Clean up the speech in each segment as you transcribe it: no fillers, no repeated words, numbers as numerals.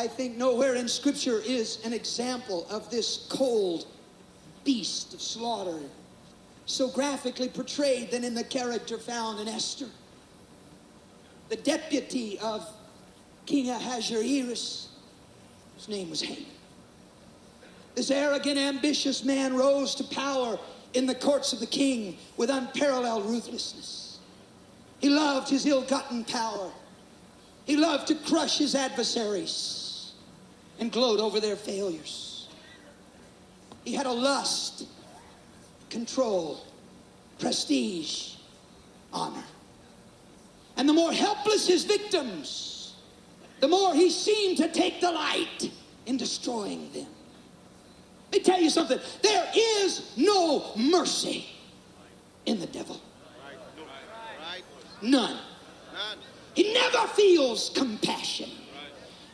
I think nowhere in Scripture is an example of this cold beast of slaughter so graphically portrayed than in the character found in Esther. The deputy of King Ahasuerus, his name was Haman. This arrogant, ambitious man rose to power in the courts of the king with unparalleled ruthlessness. He loved his ill-gotten power. He loved to crush his adversaries and gloat over their failures. He had a lust, control, prestige, honor. And the more helpless his victims, the more he seemed to take delight in destroying them. Let me tell you something. There is no mercy in the devil. None. He never feels compassion.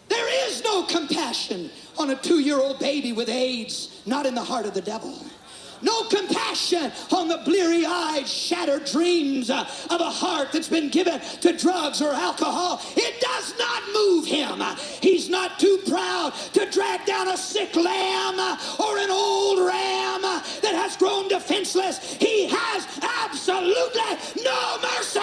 There is no compassion on a 2-year-old baby with AIDS, not in the heart of the devil. No compassion on the bleary-eyed, shattered dreams of a heart that's been given to drugs or alcohol. It does not move him. He's not too proud to drag down a sick lamb or an old ram that has grown defenseless. He has absolutely no mercy.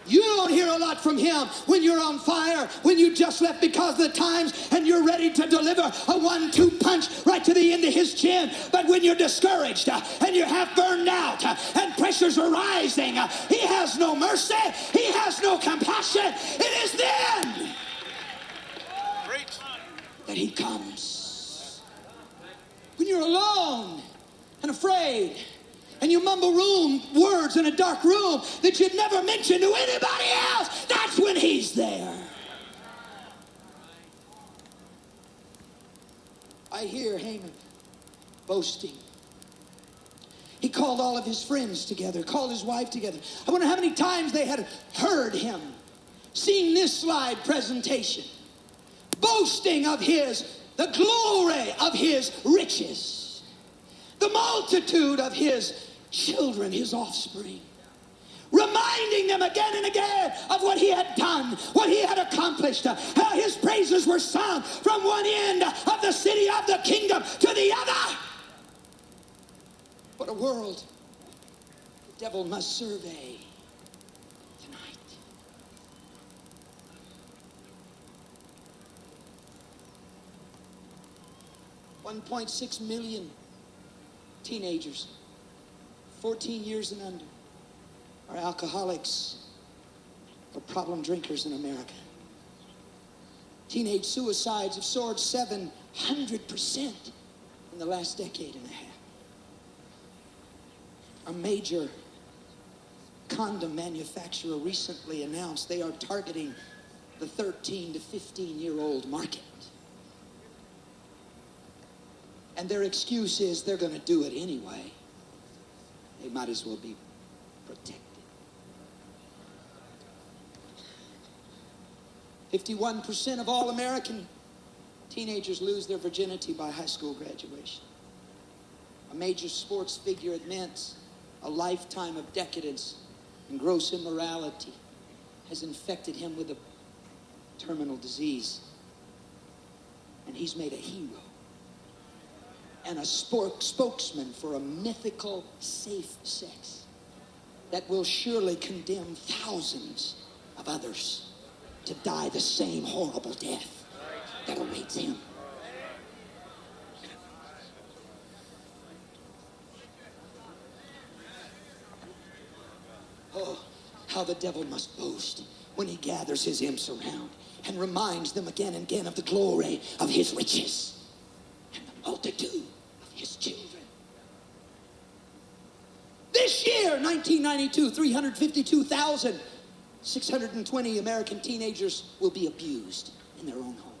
You don't hear a lot from him when you're on fire, when you just left because of the times and you're ready to deliver a 1-2 punch right to the end of his chin. But when you're discouraged and you're half burned out and pressures are rising, he has no mercy. He has no compassion. It is then that he comes. When you're alone and afraid, and you mumble words in a dark room that you'd never mention to anybody else, that's when he's there. I hear Haman boasting. He called all of his friends together, called his wife together. I wonder how many times they had heard him, seen this slide presentation, boasting of the glory of his riches, the multitude of his children, his offspring, reminding them again and again of what he had done, what he had accomplished, how his praises were sung from one end of the city of the kingdom to the other. What a world the devil must survey tonight. $1.6 million teenagers, 14 years and under, are alcoholics or problem drinkers in America. Teenage suicides have soared 700% in the last decade and a half. A major condom manufacturer recently announced they are targeting the 13 to 15-year-old market. And their excuse is they're going to do it anyway. They might as well be protected. 51% of all American teenagers lose their virginity by high school graduation. A major sports figure admits a lifetime of decadence and gross immorality has infected him with a terminal disease. And he's made a hero and a spokesman for a mythical safe sex that will surely condemn thousands of others to die the same horrible death that awaits him. Oh, how the devil must boast when he gathers his imps around and reminds them again and again of the glory of his riches and the multitude of his children. This year, 1992, 352,620 American teenagers will be abused in their own homes.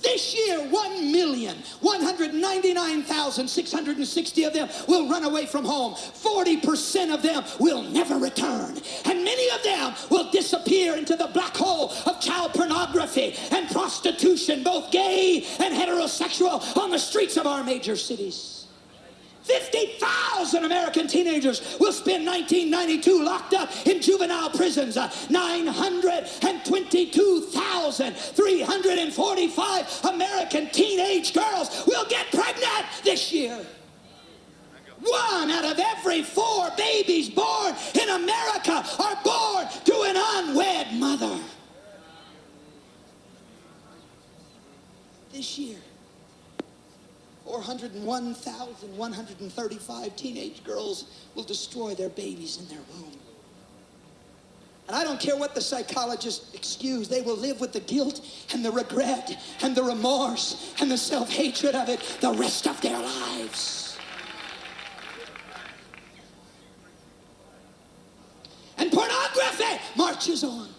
This year, 1,199,660 of them will run away from home. 40% of them will never return. And many of them will disappear into the black hole of child pornography and prostitution, both gay and heterosexual, on the streets of our major cities. 50,000 American teenagers will spend 1992 locked up in juvenile prisons. 922,345 American teenage girls will get pregnant this year. 1 out of every 4 babies born in America are born to an unwed mother. This year, 401,135 teenage girls will destroy their babies in their womb. And I don't care what the psychologists excuse, they will live with the guilt and the regret and the remorse and the self-hatred of it the rest of their lives. And pornography marches on.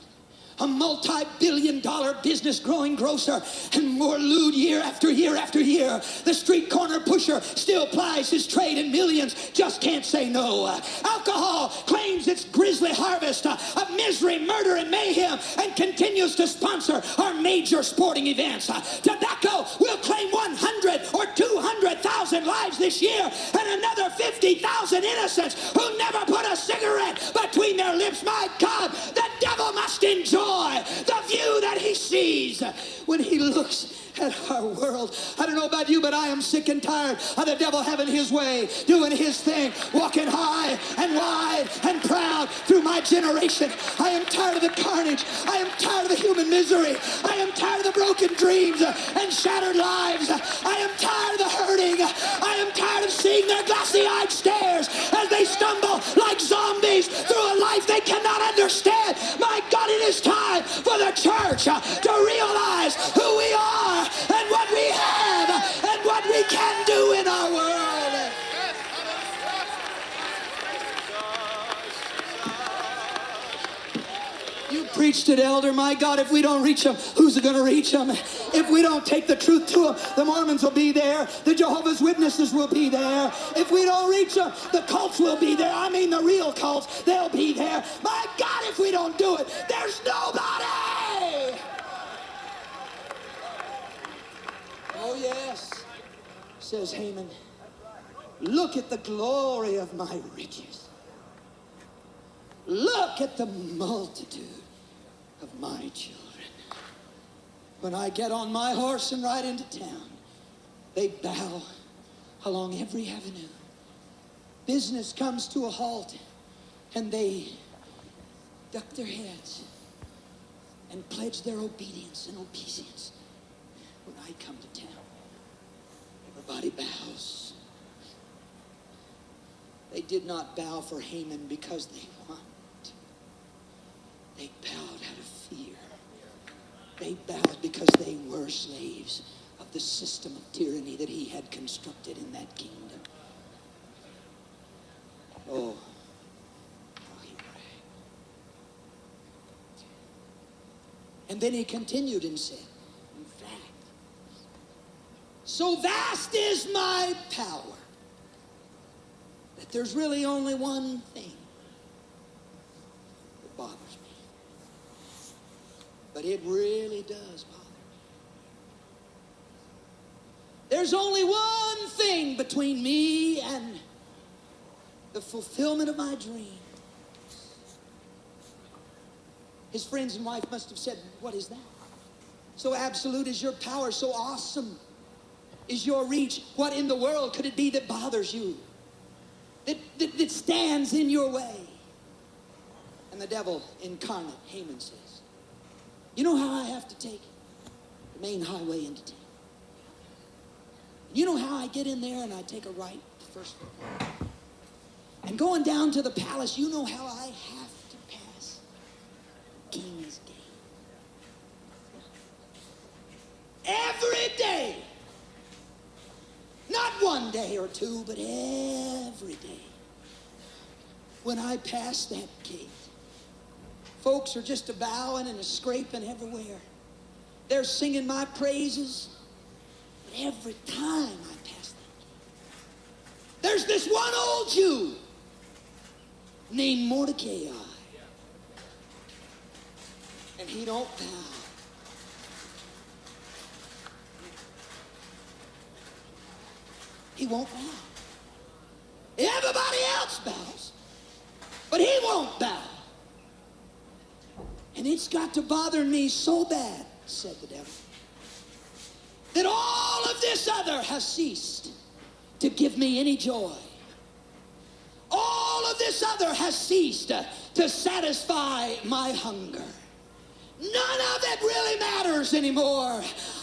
A multi-billion-dollar business growing grosser and more lewd year after year after year. The street corner pusher still plies his trade and millions just can't say no. Alcohol claims its grisly harvest of misery, murder, and mayhem and continues to sponsor our major sporting events. Tobacco will claim 100 or 200,000 lives this year and another 50,000 innocents who never put a cigarette between their lips. My God, the devil must enjoy the view that he sees when he looks at our world. I don't know about you, but I am sick and tired of the devil having his way, doing his thing, walking high and wide and proud through my generation. I am tired of the carnage. I am tired of the human misery. I am tired of the broken dreams and shattered lives. I am tired of the hurting. I am tired of seeing their glassy-eyed stares as they stumble like zombies through a life they cannot understand. My God, it is time for the church to realize who we are and what we have and what we can do in our world. You preached it, elder. My God, if we don't reach them, who's going to reach them? If we don't take the truth to them, the Mormons will be there. The Jehovah's Witnesses will be there. If we don't reach them, the cults will be there. I mean the real cults, they'll be there. My God, if we don't do it, there's nobody. Oh, yes, says Haman. Look at the glory of my riches. Look at the multitude of my children. When I get on my horse and ride into town, they bow along every avenue. Business comes to a halt, and they duck their heads and pledge their obedience and obeisance. When I come to town, everybody bows. They did not bow for Haman because they want. They bowed out of fear. They bowed because they were slaves of the system of tyranny that he had constructed in that kingdom. Oh, how he prayed. And then he continued and said, in fact, so vast is my power that there's really only one thing that bothers me. But it really does bother me. There's only one thing between me and the fulfillment of my dream. His friends and wife must have said, what is that? So absolute is your power, so awesome is your reach. What in the world could it be that bothers you? That stands in your way? And the devil incarnate, Haman, says, you know how I have to take the main highway into town? You know how I get in there and I take a right first? And going down to the palace, you know how I have to pass the King's Gate. Every day. Not one day or two, but every day. When I pass that gate, folks are just a bowing and a scraping everywhere. They're singing my praises. But every time I pass that gate, there's this one old Jew named Mordecai. And he don't bow. He won't bow. Everybody else bows, but he won't bow. And it's got to bother me so bad, said the devil, that all of this other has ceased to give me any joy. All of this other has ceased to satisfy my hunger. None of it really matters anymore.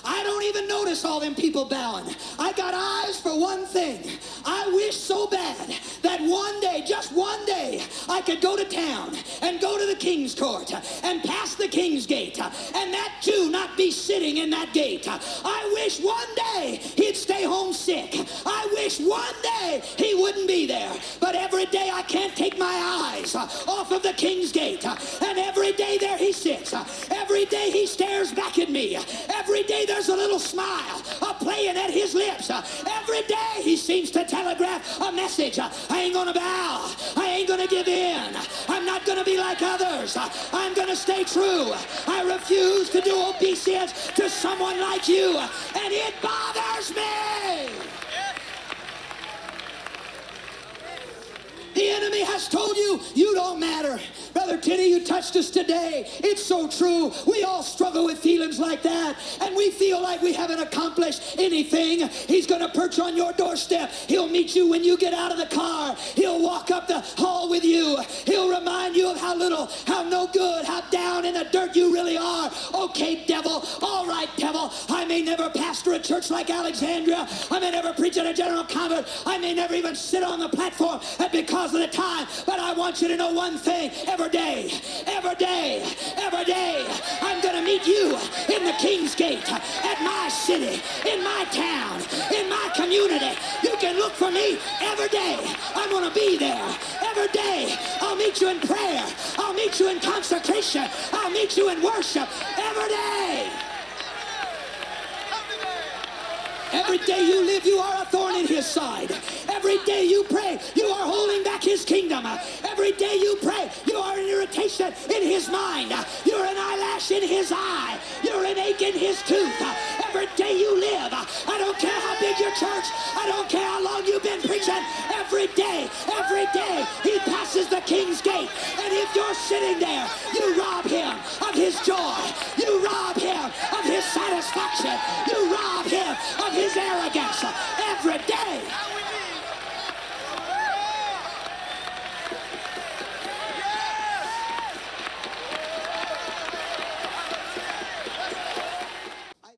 I don't even notice all them people bowing. I got eyes for one thing. I wish so bad that one day, just one day, I could go to town and go to the King's Court and pass the King's Gate, and that too not be sitting in that gate. I wish one day he'd stay home sick. I wish one day he wouldn't be there. But every day I can't take my eyes off of the King's Gate, and every day there he sits. Every day he stares back at me. Every day there's a little smile playing at his lips. Every day he seems to telegraph a message. I ain't gonna bow. I ain't gonna give in. I'm not gonna be like others. I'm gonna stay true. I refuse to do obeisance to someone like you, and it bothers me. The enemy has told you, you don't matter. Brother Teddy, you touched us today. It's so true. We all struggle with feelings like that, and we feel like we haven't accomplished anything. He's going to perch on your doorstep. He'll meet you when you get out of the car. He'll walk up the hall with you. He'll remind you of how little, how no good, how down in the dirt you really are. Okay, devil. All right, devil. I may never pastor a church like Alexandria. I may never preach at a general conference. I may never even sit on the platform because of the time, but I want you to know one thing. Every day, I'm going to meet you in the King's Gate, at my city, in my town, in my community. You can look for me every day. I'm going to be there every day. I'll meet you in prayer. I'll meet you in consecration. I'll meet you in worship every day. Every day you live, you are a thorn in his side. Every day you pray, you are holding back his kingdom. Every day you pray, you are an irritation in his mind. You're an eyelash in his eye. You're an ache in his tooth. Every day you live, I don't care how big your church, I don't care how long you've been preaching, every day, he passes the King's Gate. And if you're sitting there, you rob him of his joy. You rob him of his satisfaction. You rob him of his arrogance.